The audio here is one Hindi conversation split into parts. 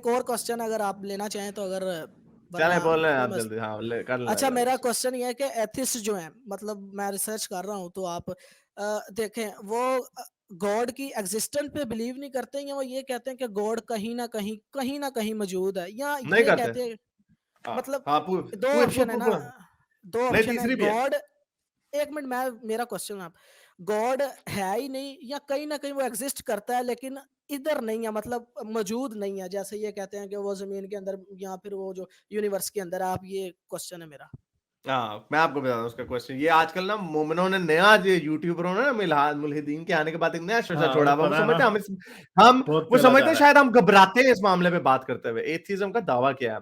एक और क्वेश्चन अगर आप लेना चाहें तो, अगर चले वरना बोल रहे हैं फिर आप मैं। जल्दी, हाँ कर लेना अच्छा, कर मेरा लेना। क्वेश्चन ये है कि एथिस्ट जो है, मतलब मैं रिसर्च कर रहा हूँ, तो आप देखें वो गॉड की एग्जिस्टेंस पे बिलीव नहीं करते, या वो ये कहते हैं कि गॉड कहीं ना कहीं मौजूद है, या नहीं ये करते। कहते हैं, हाँ मतलब हाँ दो ऑप्शन है ना, पूरा। दो नहीं ऑप्शन है तीसरी भी है। गॉड। एक मिनट, मैं मेरा क्वेश्चन आप, गॉड है ही नहीं, या कहीं ना कहीं वो एग्जिस्ट करता है लेकिन इधर नहीं है, मतलब मौजूद नहीं है, जैसे ये कहते हैं कि वो जमीन के अंदर या फिर वो जो यूनिवर्स के अंदर है। आप, ये क्वेश्चन है मेरा। हाँ मैं आपको बता रहा हूँ उसका क्वेश्चन। ये आजकल ना मोमिनों ने नया, जो यूट्यूबरों ने मुल्हिदीन के आने के बाद एक नया शोशा हाँ छोड़ा वो हुआ। वो पता है ना, समझते हैं हम बहुत वो फैला समझते जा हैं रहा है। शायद हम घबराते हैं इस मामले में बात करते हुए। एथिज्म का दावा क्या है,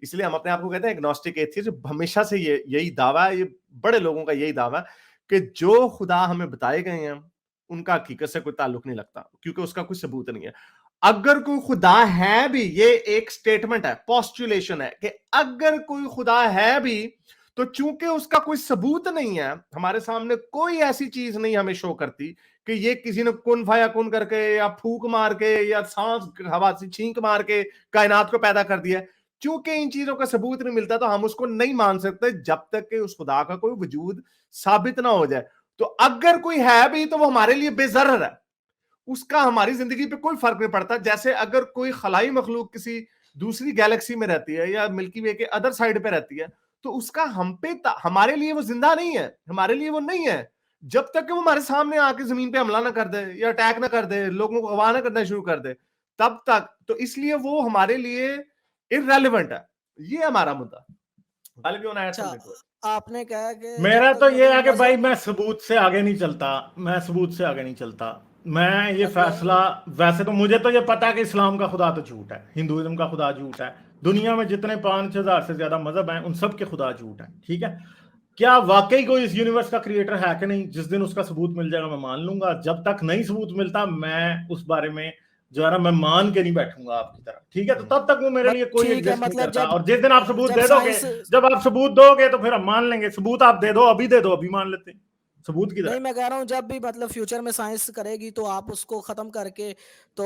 इसलिए हम अपने आप को कहते हैं एग्नोस्टिक एथिस्ट। हमेशा से ये यही दावा है, ये बड़े लोगों का यही दावा है कि जो खुदा हमें बताए गए हैं उनका हकीकत से कोई ताल्लुक नहीं लगता, क्योंकि उसका कोई सबूत नहीं है। अगर कोई खुदा है भी, ये एक स्टेटमेंट है, पोस्टुलेशन है कि अगर कोई खुदा है भी, तो चूंकि उसका कोई सबूत नहीं है, हमारे सामने कोई ऐसी चीज नहीं हमें शो करती कि ये किसी ने कुन फाया कुन करके या फूक मार के या सांस हवा से छींक मार के कायनात को पैदा कर दिया। चूंकि इन चीजों का सबूत नहीं मिलता, तो हम उसको नहीं मान सकते जब तक कि उस खुदा का कोई वजूद साबित ना हो जाए। तो अगर कोई है भी तो वो हमारे लिए बेजरर है, उसका हमारी जिंदगी पे कोई फर्क नहीं पड़ता। जैसे अगर कोई खलाई मखलूक किसी दूसरी गैलेक्सी में रहती है या मिल्की वे के अदर साइड पे रहती है, तो उसका हम पे हमारे लिए वो जिंदा नहीं है, हमारे लिए वो नहीं है जब तक कि वो हमारे सामने आके जमीन पे हमला ना कर दे या अटैक ना कर दे, लोगों को अगवा ना करना शुरू कर दे, तब तक। तो इसलिए वो हमारे लिए इररेलेवेंट है। ये हमारा मुद्दा। Ghalib you want to add अच्छा, समथिंग टू इट? आपने कहा कि जब मेरा तक तो ये मतलब है कि भाई मजहब मैं सबूत से आगे नहीं चलता, मैं सबूत से आगे नहीं चलता। मैं ये अगर, फैसला, वैसे तो मुझे तो ये पता है कि इस्लाम का खुदा तो झूठ है, हिंदुइज्म का खुदा झूठ है, दुनिया में जितने 5,000 से ज्यादा मजहब हैं उन सब के खुदा झूठ है, ठीक है। क्या वाकई कोई इस यूनिवर्स का क्रिएटर है कि नहीं, जिस दिन उसका सबूत मिल जाएगा मैं मान लूंगा। जब तक नहीं सबूत मिलता मैं उस बारे में जो है ना, मैं मान के नहीं बैठूंगा आपकी तरह, ठीक है। तो तब तक वो मेरे लिए कोई ठीक है, एग्जिस्ट नहीं मतलब करता। जब और जिस दिन आप सबूत जब दे दोगे, साइंस, जब आप सबूत दोगे तो फिर हम मान लेंगे। सबूत आप दे दो, अभी दे दो, अभी मान लेते हैं। सबूत किधर नहीं, है? मैं कह रहा हूँ जब भी मतलब फ्यूचर में साइंस करेगी तो आप उसको खत्म करके तो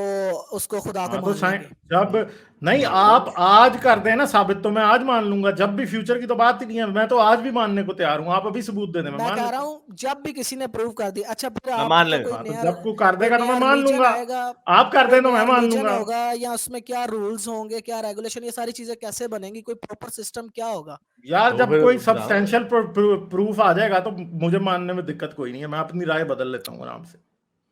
उसको खुदा को हाँ तो मान लेंगे। जब नहीं आप आज कर देना साबित तो मैं आज मान लूंगा। जब भी फ्यूचर की तो बात ही नहीं है, मैं तो आज भी मानने को तैयार हूँ। आप अभी सबूत दे दें, मैं मैं मान कह रहा लेता हूँ। हूँ जब भी किसी ने प्रूव कर दिया, अच्छा फिर मैं मान आपका लेगा। हाँ तो जब को कर देगा तो मैं मान रिलीजन लूंगा। आएगा, आप कर कोई दे तो नया मैं मान रिलीजन लूंगा। होगा, या उसमें क्या रूल्स होंगे, क्या रेगुलेशन, ये सारी चीजें कैसे बनेंगी, कोई प्रॉपर सिस्टम क्या होगा? यार तो जब फिर कोई सब्सटेंशियल प्रूफ आ जाएगा तो मुझे मानने में दिक्कत कोई नहीं है, मैं अपनी राय बदल लेता हूँ आराम से।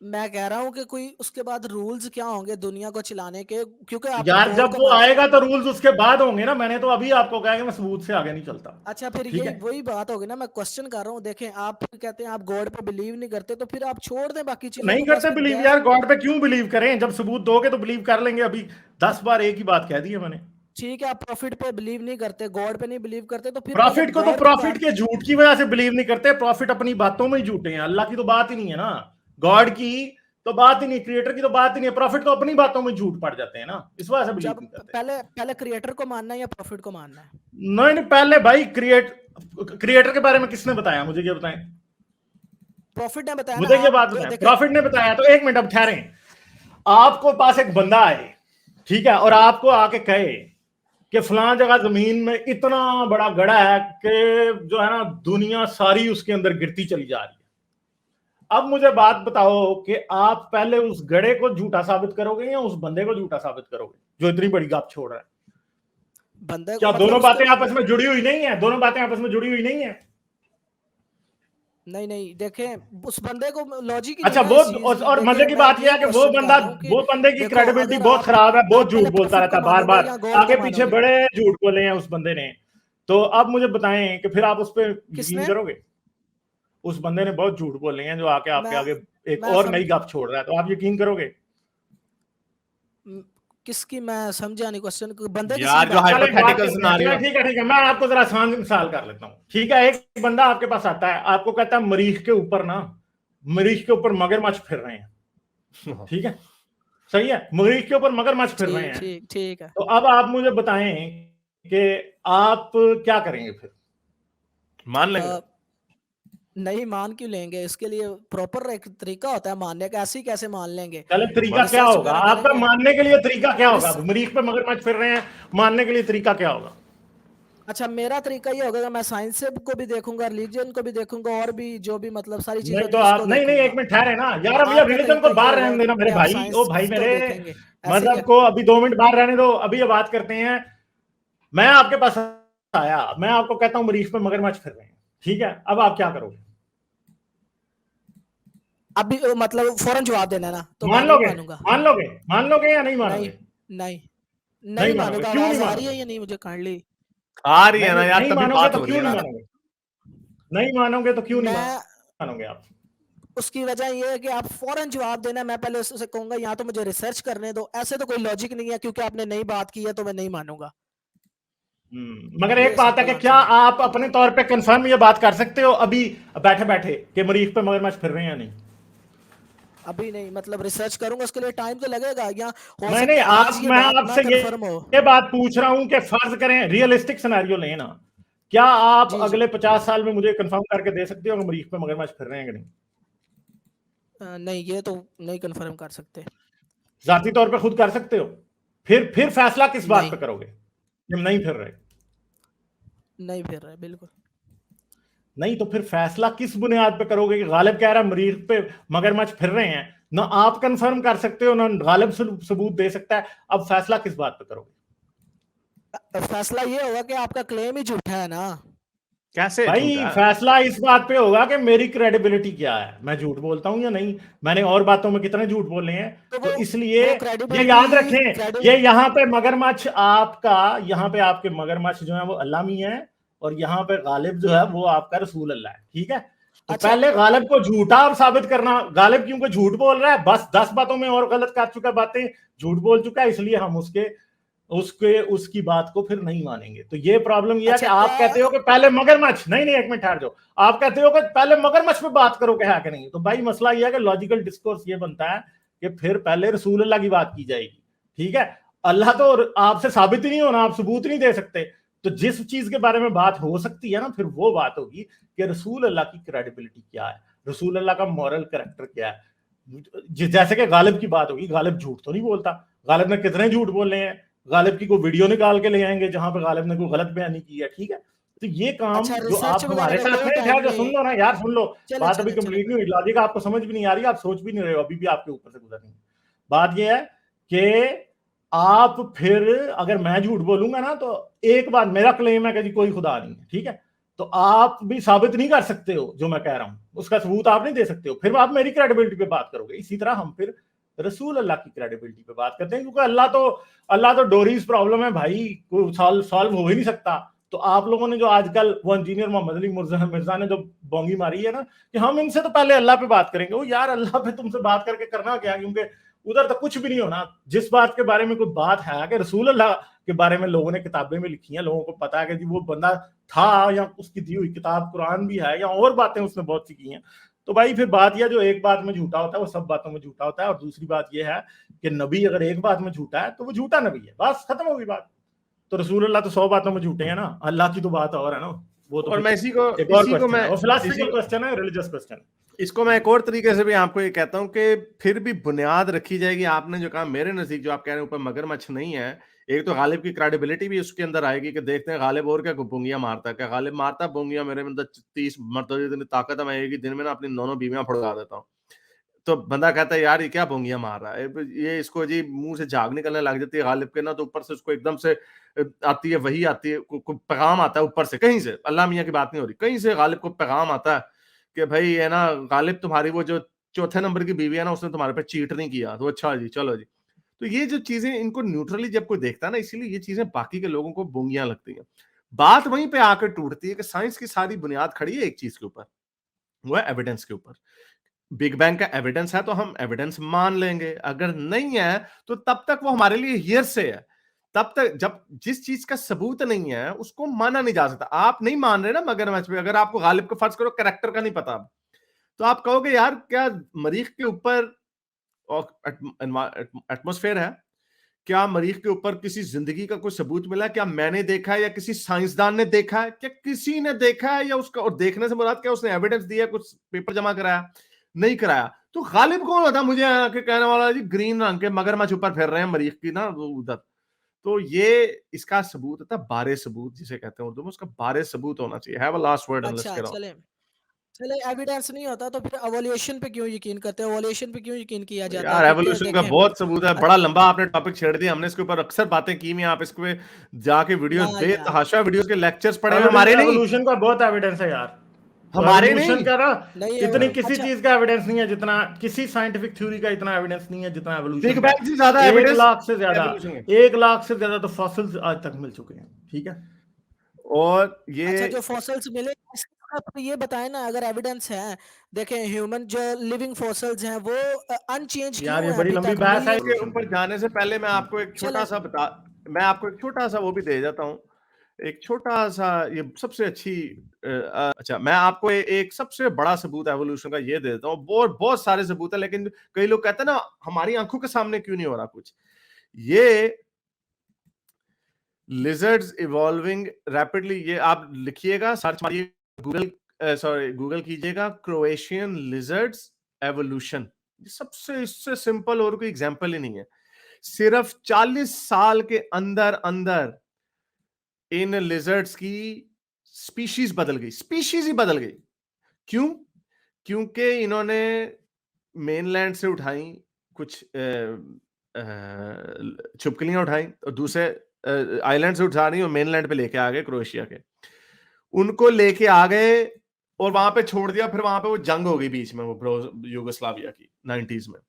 मैं कह रहा हूँ कि कोई उसके बाद रूल्स क्या होंगे दुनिया को चलाने के, क्योंकि आप यार गॉड जब को वो मानते आएगा हैं। तो रूल्स उसके बाद होंगे ना। मैंने तो अभी आपको कहा कि मैं सबूत से आगे नहीं चलता, अच्छा, फिर ठीक यही है। वही बात होगी ना, मैं क्वेश्चन कर रहा हूँ। देखें, आप कहते हैं आप गॉड पे बिलीव नहीं करते, तो फिर आप छोड़ दें बाकी चीजों नहीं को, बस करते फिर बिलीव गैर। यार, गॉड पे क्यों बिलीव करें? जब सबूत दोगे तो बिलीव कर लेंगे। अभी 10 बार एक ही बात कह दी है मैंने। ठीक है, आप प्रॉफिट पे बिलीव नहीं करते, गॉड पे नहीं बिलीव करते, तो फिर पहले प्रॉफिट को तो गॉड की प्रॉफिट बात। के झूठ की वजह से बिलीव नहीं करते। प्रॉफिट अपनी बातों में ही झूठे हैं, अल्लाह की तो बात ही नहीं है ना, गॉड की तो बात ही नहीं, क्रिएटर की तो बात ही नहीं है। प्रॉफिट तो अपनी बातों में झूठ पड़ जाते हैं ना, इस वजह से बिलीव जब नहीं करते। पहले पहले क्रिएटर को मानना है या प्रॉफिट को मानना है? नहीं नहीं, पहले भाई क्रिएटर के बारे में किसने बताया मुझे, ये बताएं। प्रॉफिट ने बताया ना, मुझे ये आप बात जो बताएं, देखें। प्रॉफिट ने बताया तो एक मिनट अब ठहरें। आपको पास एक बंदा आए, ठीक है, और आपको आके कहे कि फलां जगह जमीन में इतना बड़ा गड़ा है कि जो है ना दुनिया सारी उसके अंदर गिरती चली जा रही है। अब मुझे बात बताओ कि आप पहले उस गड़े को झूठा साबित करोगे या उस बंदे को झूठा साबित करोगे जो इतनी बड़ी गप छोड़ रहा है? बंदे को, क्या मतलब दोनों उसके बातें आपस में जुड़ी हुई नहीं है? दोनों बातें आपस में जुड़ी हुई नहीं है? नहीं नहीं, देखें उस बंदे को लॉजिक ही नहीं अच्छा ना वो, इस चीज की। और मजे देखें, की मैं बात यह ये है कि वो क्वेश्चन कर बंदा, रहा हूँ कि वो बंदे की देखो, क्रेडिबिलिटी अगर बहुत खराब है, बहुत आप झूठ पहले बोलता प्रॉफिट रहता को है बार मानोगे बार, या गॉड को आगे पीछे मानोगे? बड़े झूठ बोले हैं उस बंदे ने। तो अब मुझे बताएं कि फिर आप उस पर यकीन किसने? करोगे? उस बंदे ने बहुत झूठ बोले हैं जो आके आपके मैं आगे एक मैं और समझ नई गप छोड़ रहा है, तो आप यकीन करोगे? किसकी, मैं समझा नहीं क्वेश्चन, बंदे की यार जो बात कर चल रहे एक हैं आप? बात हाइपोथेटिकल करते हैं, सिनारियो। चलो ठीक है ठीक है, मैं आपको जरा आसान मिसाल कर लेता हूँ, ठीक है। एक बंदा आपके पास आता है, आपको कहता है मरीख के ऊपर ना, मरीख के ऊपर मगरमच्छ फिर रहे हैं, ठीक है, सही है, मरीख के ऊपर मगरमच्छ फिर रहे ठीक हैं। ठीक ठीक है। तो अब आप मुझे बताएं कि आप क्या करेंगे फिर? मान लेंगे। अ, नहीं मान क्यों लेंगे? इसके लिए प्रॉपर एक तरीका होता है मानने का, ऐसे ही कैसे मान लेंगे? चले, तरीका क्या रिसर्च होगा वगैरह आपका करेंगे। मानने के लिए? तरीका क्या होगा? रिस मरीख पे मगरमच्छ फिर रहे हैं, मानने के लिए तरीका क्या होगा? अच्छा, मेरा तरीका ये होगा कि मैं साइंस से को भी देखूंगा, रिलीजन को भी देखूंगा, और भी जो भी मतलब सारी चीजें नहीं होती तो है आप, उसको नहीं नहीं, एक देखूंगा। मिनट ठहरे ना यार, अब यार आपका रिलीजन तरीका को ये बाहर होगा रहने देना मेरे कि आप भाई, ओ भाई साइंस को मेरे, देखेंगे, ऐसे ही मजहब है। को अभी 2 मिनट बाहर रहने दो, अभी ये बात करते हैं। मैं आपके पास आया, मैं आपको कहता हूँ मरीख पे मगरमच्छ फिर रहे हैं, ठीक है, अब आप क्या करोगे? अभी मतलब फौरन जवाब देना है ना, तो मैं मान नहीं लोगे? मानूंगा। मान लोगे? मान लोगे या नहीं नहीं, मानोगे? नहीं, नहीं नहीं मानोगे, मानूंगा। क्यों नहीं आवाज आ रही है मानोगे? या नहीं मुझे काइंडली? आ रही है ना नहीं यार, नहीं तभी मानोगे बात तो हो रही क्यों है नहीं ना। मानोगे? नहीं मानोगे तो क्यों नहीं मैं मानोगे आप? उसकी वजह ये है कि आप फौरन जवाब देना, मैं पहले उससे कहूंगा यहाँ तो मुझे रिसर्च करने दो। ऐसे तो कोई लॉजिक नहीं है, क्योंकि आपने नई बात की है तो मैं नहीं मानूंगा। मगर एक ये बात है सिंपल कि क्या आंसर है। आप अपने तौर पे कंफर्म ये बात कर सकते हो अभी बैठे बैठे कि मरीख पे मगरमच्छ फिर रहे हैं या नहीं? अभी नहीं, मतलब रिसर्च करूंगा, उसके लिए टाइम तो लगेगा। या हो नहीं नहीं, सकता है आज आप, ये मैं बात ना आपसे कंफर्म हो। ये बात पूछ रहा हूं कि फर्ज करें, रियलिस्टिक सिनेरियो लेना, क्या आप जी जी। अगले 50 साल में मुझे कंफर्म करके दे सकते हो कि मरीख पे मगरमच्छ फिर रहे हैं कि नहीं? नहीं, ये तो नहीं कंफर्म कर सकते। जाती तौर पे खुद कर सकते हो? फिर फैसला किस बात नहीं, पे करोगे कि हम नहीं फिर रहे? नहीं फिर रहे बिल्कुल। नहीं तो फिर फैसला किस बुनियाद पे करोगे कि गालिब कह रहा है मरीख पे मगरमच्छ फिर रहे हैं? ना आप कंफर्म कर सकते हो, ना गालिब सबूत दे सकता है, अब फैसला किस बात पे करोगे? फैसला ये होगा कि आपका क्लेम ही झूठा है ना। कैसे भाई झूठा? फैसला इस बात पे होगा कि मेरी क्रेडिबिलिटी क्या है, मैं झूठ बोलता हूं या नहीं। मैंने और बातों में कितने झूठ बोले हैं, तो तो इसलिए वो ये याद क्रेडिबिलिटी रखें, क्रेडिब ये यहाँ पे मगरमच्छ आपका, यहाँ पे आपके मगरमच्छ जो है वो अल्लाह मियां है, और यहाँ पे गालिब जो है वो आपका रसूल अल्लाह है, ठीक है। तो अच्छा। पहले गालिब को झूठा और साबित करना, गालिब क्योंकि झूठ बोल रहा है, बस 10 बातों में और गलत कर चुका, बातें झूठ बोल चुका है, इसलिए हम उसके उसके उसकी बात को फिर नहीं मानेंगे। तो ये प्रॉब्लम ये है कि अच्छा, आप कहते हो कि पहले मगरमच्छ, नहीं नहीं, एक मिनट ठहर जाओ, आप कहते हो कि पहले मगरमच्छ पे बात करो कि है कि नहीं। तो भाई मसला ये है कि लॉजिकल डिस्कोर्स ये बनता है कि फिर पहले रसूल अल्लाह की बात की जाएगी, ठीक है। अल्लाह तो आपसे साबित ही नहीं होना, आप सबूत नहीं दे सकते। तो जिस चीज के बारे में बात हो सकती है ना, फिर वो बात होगी कि रसूल अल्लाह की क्रेडिबिलिटी क्या है, रसूल अल्लाह का मॉरल कैरेक्टर क्या है। जैसे कि गालिब की बात होगी, गालिब झूठ तो नहीं बोलता, गालिब ने कितने झूठ बोले हैं, गालिब की कोई वीडियो निकाल के ले आएंगे जहां पे गालिब ने कोई गलत बयानी की है, ठीक है। तो ये काम अच्छा, जो रिसर्च आप वगैरह हमारे का साथ कोई में टाइम ठहर, जो नहीं। सुन लो ना यार, सुन लो, चले बात अभी चले चले। कंप्लीट नहीं हुई, लॉजिक आपको समझ भी नहीं आ रही, आप सोच भी नहीं रहे हो, अभी भी आपके ऊपर से गुजर रही है। बात ये है कि आप फिर, अगर मैं झूठ बोलूंगा ना, तो एक बार मेरा क्लेम है कि जी कोई खुदा नहीं है, ठीक है, तो आप भी साबित नहीं कर सकते हो जो मैं कह रहा हूं, उसका सबूत आप नहीं दे सकते हो, फिर आप मेरी क्रेडिबिलिटी पे बात करोगे। इसी तरह हम फिर रसूल अल्लाह की क्रेडिबिलिटी पे बात करते हैं, क्योंकि अल्लाह तो डोरीज प्रॉब्लम है भाई, कोई सॉल्व हो ही नहीं सकता। तो आप लोगों ने जो आजकल वो इंजीनियर मोहम्मद अली मिर्जा ने जो बोंगी मारी है ना कि हम इनसे तो पहले अल्लाह पे बात करेंगे, वो यार अल्लाह पे तुमसे बात करके करना क्या, क्योंकि उधर तो कुछ भी नहीं होना। जिस बात के बारे में कोई बात है कि रसूल अल्लाह के बारे में लोगों ने किताबें में लिखी हैं, लोगों को पता है कि जी वो बंदा था, या उसकी दी हुई किताब कुरान भी है, या और बातें उसने बहुत सी की हैं। तो भाई फिर बात यह, जो एक बात में झूठा होता है वो सब बातों में झूठा होता है। और दूसरी बात यह है कि नबी अगर एक बात में झूठा है तो वो झूठा नबी है, बस खत्म हो गई बात। तो रसूल अल्लाह तो 100 बातों में झूठे हैं ना, अल्लाह की तो बात और है ना, वो तो और फिर मैं एक और क्वेश्चन है, वो फिलोसफिकल क्वेश्चन है, रिलीजियस क्वेश्चन है। इसको मैं एक और तरीके से भी आपको ये कहता हूं कि फिर भी बुनियाद रखी जाएगी। आपने जो कहा, मेरे नजदीक जो आप कह रहे हैं ऊपर मगरमच्छ नहीं है, एक तो गालिब की क्रेडिबिलिटी भी उसके अंदर आएगी कि देखते हैं गालिब और क्या बोंगियां मारता है, क्या गालिब मारता बोंगियां, मेरे अंदर 30 मरतबे इतनी ताकत है, मैं एक ही दिन में ना अपनी दोनों बीवियां फुड़वा देता हूँ। तो बंदा कहता है यार ये क्या बोंगियां मार रहा है, ये इसको जी मुंह से झाग निकलने लग जाती है गालिब के ना, तो ऊपर से उसको एकदम से आती है, वही आती है, पैगाम आता है ऊपर से कहीं से, अल्लाह मियां की बात नहीं हो रही, कहीं से गालिब को पैगाम आता है कि भाई है ना गालिब, तुम्हारी वो जो चौथे नंबर की बीवी है ना, उसने तुम्हारे पे चीट नहीं किया, तो अच्छा जी चलो जी। तो ये जो चीजें, इनको न्यूट्रली जब कोई देखता है ना, इसीलिए ये चीजें बाकी के लोगों को बोंगियां लगती हैं। बात वहीं पे आकर टूटती है कि साइंस की सारी बुनियाद खड़ी है एक चीज के ऊपर, वो है एविडेंस के ऊपर। बिग बैंग का एविडेंस है तो हम एविडेंस मान लेंगे, अगर नहीं है तो तब तक वो हमारे लिए हियरसे है। तब तक जब जिस चीज का सबूत नहीं है उसको माना नहीं जा सकता। आप नहीं मान रहे ना मगरमच्छ पे, अगर आपको गालिब को फर्ज करो कैरेक्टर का नहीं पता, तो आप कहोगे यार क्या मरीख के ऊपर एटमॉस्फेयर है, क्या मरीख के ऊपर किसी जिंदगी का कोई सबूत मिला है? क्या मैंने देखा है या किसी साइंसदान ने देखा है? क्या किसी ने देखा है या उसका, और देखने से मुराद क्या उसने एविडेंस दिया, कुछ पेपर जमा कराया? नहीं कराया। तो गालिब कौन होता मुझे आके कहने वाला जी ग्रीन रंग के मगरमच्छ ऊपर फिर रहे हैं मरीख की ना उधर। तो ये इसका सबूत होता है, बारे सबूत जिसे कहते हैं उर्दू में, उसका बारे सबूत होना चाहिए। Have a last word unless अच्छा, get on। चले चले एविडेंस नहीं होता तो फिर एवोल्यूशन पे क्यों यकीन करते हैं? एवोल्यूशन पे क्यों यकीन किया जाता है? यार क्योंकि एवोल्यूशन का देखें बहुत सबूत है, बड़ा लंबा आपने टॉपिक छेड़ दिया, हमने इसके ऊपर अक्सर बातें की हैं, आप इस पे जाके वीडियोस ना यार, बेतहाशा वीडियोस के लेक्चर्स पढ़े हैं, हमारे नहीं, एवोल्यूशन का बहुत एविडेंस है यार। हमारे एवोल्यूशन नहीं। का ना नहीं इतनी है। किसी अच्छा, चीज का एविडेंस नहीं है जितना, किसी साइंटिफिक थ्योरी का इतना एविडेंस नहीं है जितना बिग एवोल्यूशन बैंग का। से ज्यादा 1 एविडेंस लाख से ज्यादा, एवोल्यूशन है। 1 लाख से ज्यादा तो फॉसिल्स आज तक मिल चुके हैं, ठीक है। और अच्छा, जो ये फॉसिल्स मिले इसका आप ये बताएं ना, अगर एविडेंस है, देखें ह्यूमन जो लिविंग फॉसिल्स हैं वो अनचेंज यार क्यों ये है बड़ी अभी लंबी तक? बहस है। मिलियन के ऊपर जाने से पहले मैं आपको एक छोटा चले सा मैं आपको एक छोटा सा वो भी दे जाता हूँ, एक छोटा सा, ये सबसे अच्छी अच्छा मैं आपको एक सबसे बड़ा सबूत एवोल्यूशन का ये दे देता हूँ। बहुत बहुत सारे सबूत है, लेकिन कई लोग कहते हैं ना हमारी आंखों के सामने क्यों नहीं हो रहा कुछ। ये लिजर्ड्स इवॉल्विंग रैपिडली, ये आप लिखिएगा, सर्च मारिए, गूगल कीजिएगा क्रोएशियन लिजर्ड्स एवोल्यूशन। सबसे इससे सिंपल और कोई एग्जांपल ही नहीं है। सिर्फ 40 साल के अंदर अंदर इन लिजर्ड्स की स्पीशीज बदल गई, स्पीशीज ही बदल गई। क्यों? क्योंकि इन्होंने मेनलैंड से उठाई कुछ छिपकलियां उठाई और दूसरे आइलैंड से उठा रही और मेनलैंड पे लेके आ गए, क्रोएशिया के उनको लेके आ गए और वहां पे छोड़ दिया। फिर वहां पे वो जंग हो गई बीच में, वो यूगोस्लाविया की 90s में।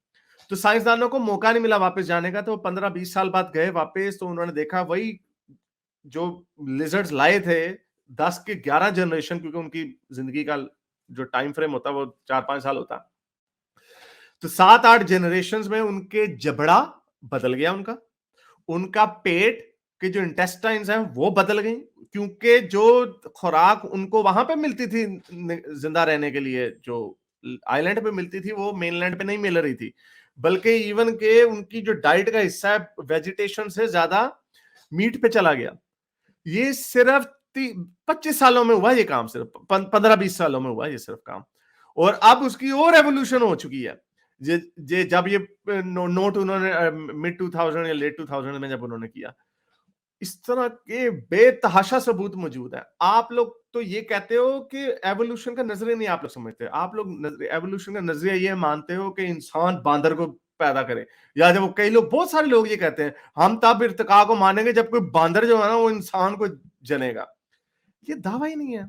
तो साइंसदानों को मौका नहीं मिला वापस जाने का, तो 15-20 साल बाद गए वापस, तो उन्होंने देखा वही जो लिजर्ड्स लाए थे 10 के 11 जनरेशन, क्योंकि उनकी जिंदगी का जो टाइम फ्रेम होता है वो 4-5 साल होता है, तो 7-8 जनरेशन में उनके जबड़ा बदल गया, उनका पेट के जो इंटेस्टाइन्स हैं वो बदल गई, क्योंकि जो खुराक उनको वहां पे मिलती थी जिंदा रहने के लिए, जो आइलैंड पे मिलती थी, वो मेनलैंड पे नहीं मिल रही थी, बल्कि इवन के उनकी जो डाइट का हिस्सा है वेजिटेशन से ज्यादा मीट पे चला गया। ये सिर्फ 25 सालों में हुआ ये काम, सिर्फ 15-20 सालों में हुआ ये सिर्फ काम, और अब उसकी और एवोल्यूशन हो चुकी है। जब ये नोट उन्होंने मिड 2000 या लेट 2000 में जब उन्होंने किया, इस तरह के बेतहाशा सबूत मौजूद है। आप लोग तो ये कहते हो कि एवोल्यूशन का नजरिया नहीं आप लोग समझते, आप लोग एवोल्यूशन का नजरिया ये मानते हो कि इंसान बांदर को पैदा करे, या जब कई लोग, बहुत सारे लोग ये कहते हैं हम तब इर्तिका को मानेंगे जब कोई बांदर जो है ना वो इंसान को जनेगा। ये दावा ही नहीं है।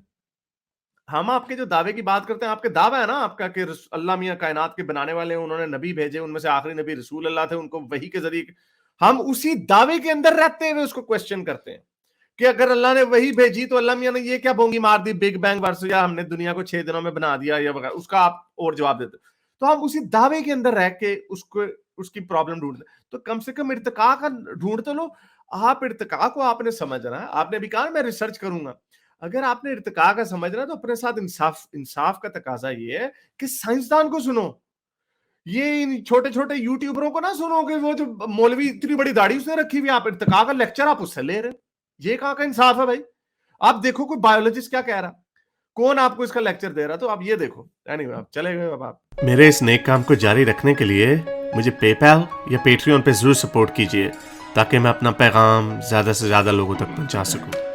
हम आपके जो दावे की बात करते हैं, आपके दावा है ना आपका कि अल्लाह मियां कायनात के बनाने वाले, उन्होंने नबी भेजे, उनमें से आखिरी नबी रसूल अल्लाह थे, उनको वही के जरिए, हम उसी दावे के अंदर रहते हुए उसको क्वेश्चन करते हैं कि अगर अल्लाह ने वही भेजी तो अल्लाह मियां ने ये क्या बोंगी मार दी, बिग बैंग वर्सेस या हमने दुनिया को 6 दिनों में बना दिया या वगैरह, उसका आप और जवाब देते। तो हम उसी दावे के अंदर रह के उसको उसकी प्रॉब्लम ढूंढते, तो कम से कम इर्तिका का ढूंढ तो लो। आप इर्तिका को आपने समझना है, आपने भी कहा मैं रिसर्च करूंगा, अगर आपने इर्तिका का समझना तो अपने साथ इंसाफ का तकाजा ये है कि साइंसदान को सुनो। ये इन छोटे छोटे यूट्यूबरों को ना सुनो कि वो जो मौलवी इतनी बड़ी दाढ़ी उसने रखी हुई, आप इर्तिका का लेक्चर आप उससे ले रहे हो। ये कहाँ का इंसाफ है भाई? आप देखो कोई बायोलॉजिस्ट क्या कह रहा, कौन आपको इसका लेक्चर दे रहा, तो आप ये देखो। एनीवे, आप चले गए। अब आप मेरे इस नेक काम को जारी रखने के लिए मुझे पेपैल या पेट्रियन पे जरूर सपोर्ट कीजिए, ताकि मैं अपना पैगाम ज्यादा से ज्यादा लोगों तक पहुंचा सकूं।